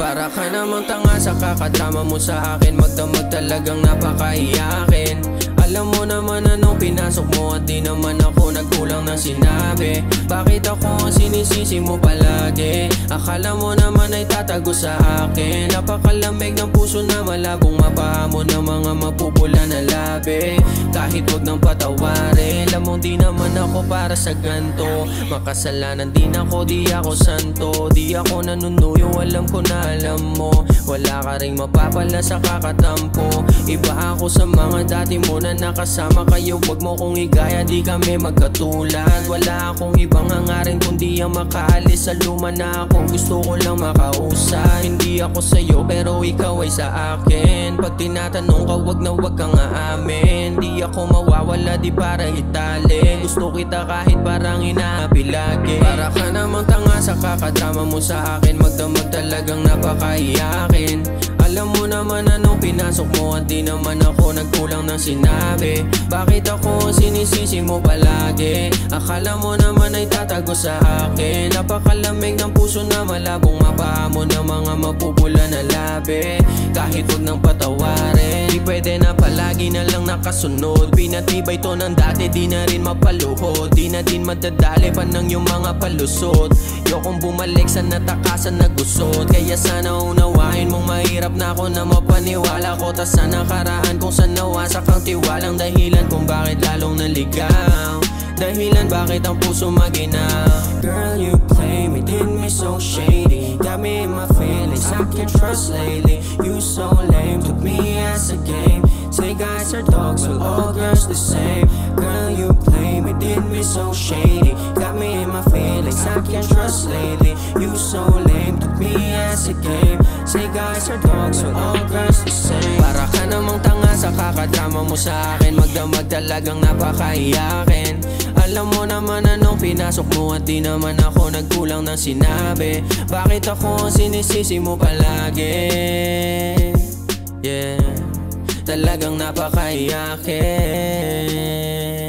Para ka namang tanga sa kakadrama mo sa akin. Magdamag talagang napakaiyakin. Alam mo naman anong pinasok mo at di naman ako nagkulang ng sinabi. Bakit ako ang sinisisi mo palagi? Akala mo naman ay tatago sa akin. Napakalamig ng puso na malabong mapahamon ng mga mapupula na labi. Kahit wag nang patawarin, alam mo di naman ako para sa ganto. Makasalanan din ako, di ako santo. Di ako nanunuyo, alam ko na alam mo. Wala ka ring mapapala sa kakatampo. Iba ako sa mga dati mo na nakasama kayo. Wag mo kong igaya, di kami magkatulad. Wala akong ibang hangarin kundi ang makaalis sa luma na ako. Gusto ko lang makausap. Hindi ako sa'yo pero ikaw ay sa akin. Pag tinatanong ka wag na wag kang aamin. Di ako mawawala, di para itali. Gusto kita kahit parang inaapi lagi. Para ka namang tanga sa kakadrama mo sa akin. Magdamag talagang napakaiyakin. Alam mo naman anong pinasok mo at di naman ako nagkulang ng sinabi. Bakit ako sinisisi mo palagi? Akala mo naman ay tatago sa akin. Napakalamig ng puso na malabong mapahamon ng mga mapupula na labi. Kahit wag nang patawarin, di pwede na palagi na lang nakasunod. Pinatibay to ng dati, di na rin mapaluhod. Di na din madadali pa ng yung mga palusot. Yokong bumalik sa natakasan na gusot. Kaya sana unawain mong mahirap na ako na mapaniwala ko. Tas sa nakaraan kung saan nawasak ang tiwalang dahilan kung bakit lalong naligaw. Dahilan bakit ang puso maginaw. Girl, you play me, did me so shady. Got me in my feelings, I can't trust lately. You so lame, took me as a game. Say guys are dogs, well all girls the same. Girl, you play me, did me so shady. Got me in my feelings, I can't trust lately. You so lame, took me as a game. Say guys are dogs, well all girls the same. Para ka namang tanga sa kakadrama mo sa akin. Magdamag talagang napakaiyakin. Alam mo naman anong pinasok mo at di naman ako nagkulang ng sinabi. Bakit ako ang sinisisi mo palagi? Yeah, talagang napakaiyakin.